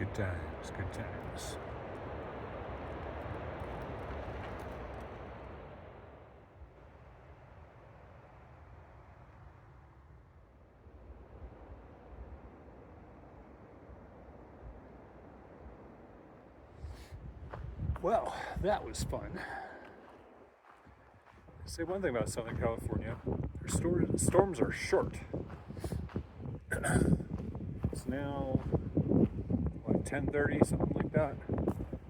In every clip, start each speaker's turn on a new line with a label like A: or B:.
A: Good times, good times. Well, that was fun. I'll say one thing about Southern California, their storms are short. It's now, what, 10:30, something like that.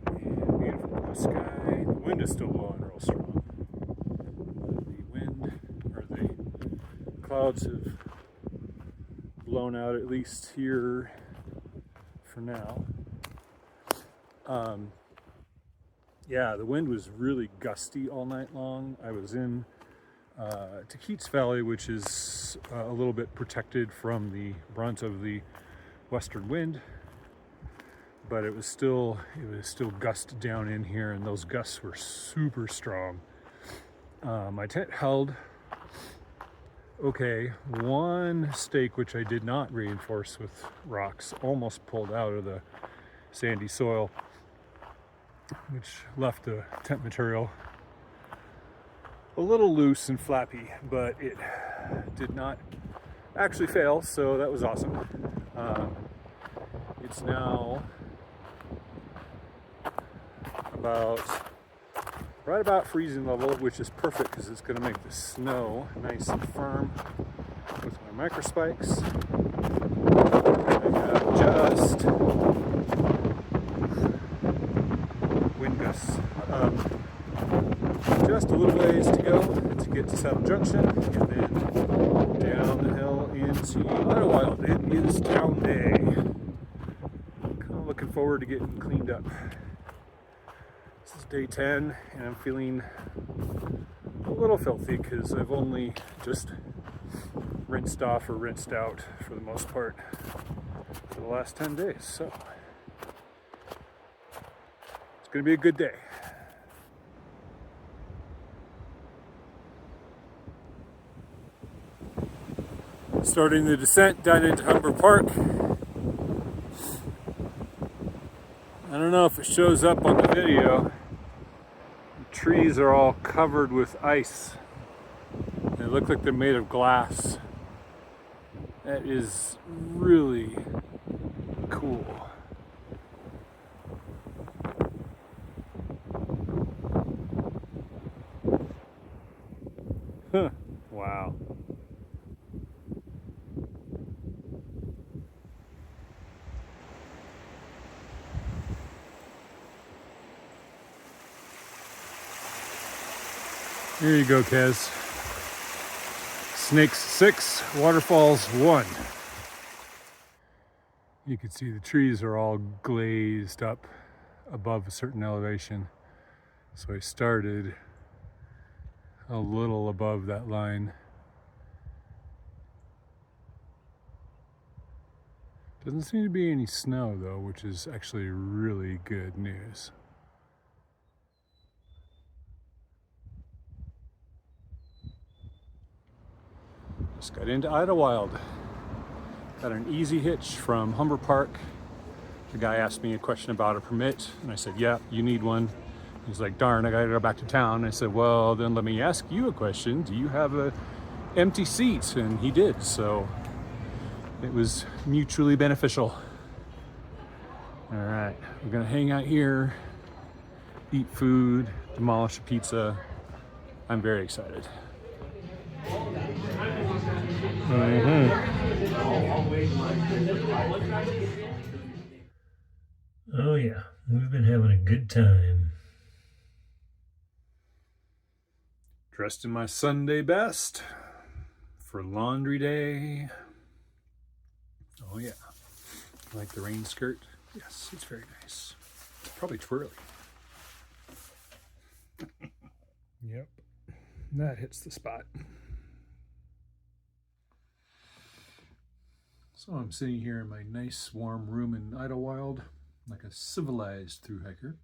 A: And beautiful blue sky. The wind is still blowing real strong. The wind, or the clouds have blown out, at least here for now. Yeah, the wind was really gusty all night long. I was in Tequit's Valley, which is a little bit protected from the brunt of the western wind, but it was still gust down in here, and those gusts were super strong. My tent held okay. One stake, which I did not reinforce with rocks, almost pulled out of the sandy soil, which left the tent material a little loose and flappy, but it did not actually fail, so that was awesome. It's now right about freezing level, which is perfect because it's going to make the snow nice and firm with my microspikes. I have just wind gusts. Just a little ways to go to get to Saddle Junction, and then down the hill into Idlewild. It is town day. Kind of looking forward to getting cleaned up. This is day 10, and I'm feeling a little filthy because I've only just rinsed off or rinsed out for the most part for the last 10 days. So it's going to be a good day. Starting the descent down into Humber Park. I don't know if it shows up on the video. The trees are all covered with ice. They look like they're made of glass. That is really cool. Huh. Wow. Here you go, Kez. Snakes 6, waterfalls 1. You can see the trees are all glazed up above a certain elevation. So I started a little above that line. Doesn't seem to be any snow though, which is actually really good news. Just got into Idlewild. Got an easy hitch from Humber Park. The guy asked me a question about a permit, and I said, yeah, you need one. He's like, darn, I gotta go back to town. I said, well, then let me ask you a question. Do you have an empty seat? And he did, so it was mutually beneficial. All right, we're gonna hang out here, eat food, demolish a pizza. I'm very excited. Oh yeah, we've been having a good time. Dressed in my Sunday best for laundry day. Oh yeah, like the rain skirt. Yes, it's very nice. It's probably twirly. Yep, that hits the spot. So I'm sitting here in my nice warm room in Idlewild, like a civilized thru hiker.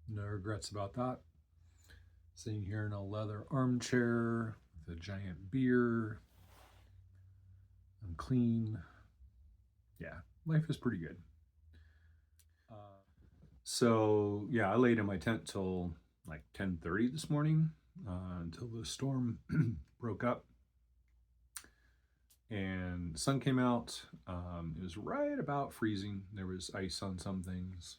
A: No regrets about that. Sitting here in a leather armchair with a giant beer. I'm clean. Yeah, life is pretty good. So yeah, I laid in my tent till like 10:30 this morning until the storm broke up and the sun came out. It was right about freezing. There was ice on some things,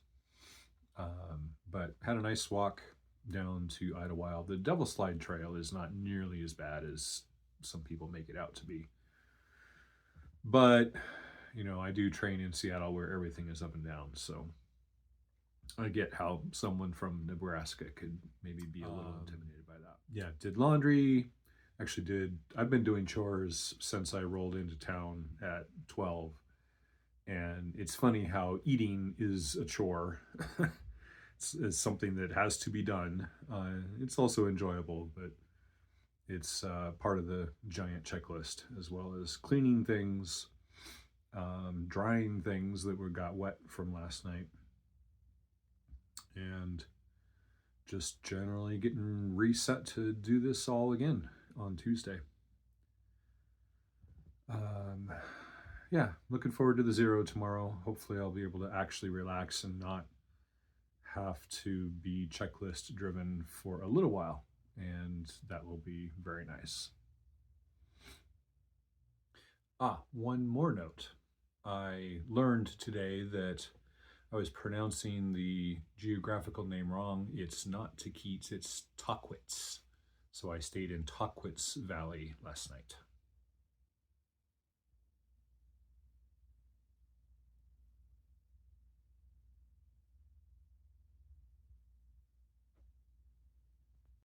A: but had a nice walk down to Idlewild. The Devil Slide Trail is not nearly as bad as some people make it out to be. But, you know, I do train in Seattle where everything is up and down, so I get how someone from Nebraska could maybe be a little intimidated by that. Yeah, did laundry. I've been doing chores since I rolled into town at 12. And it's funny how eating is a chore. It's something that has to be done. It's also enjoyable, but it's part of the giant checklist, as well as cleaning things, drying things that got wet from last night, and just generally getting reset to do this all again on Tuesday. Yeah, looking forward to the 0 tomorrow. Hopefully I'll be able to actually relax and not have to be checklist driven for a little while, and that will be very nice. One more note. I learned today that I was pronouncing the geographical name wrong. It's not Taquits, it's Tahquitz. So I stayed in Tahquitz Valley last night.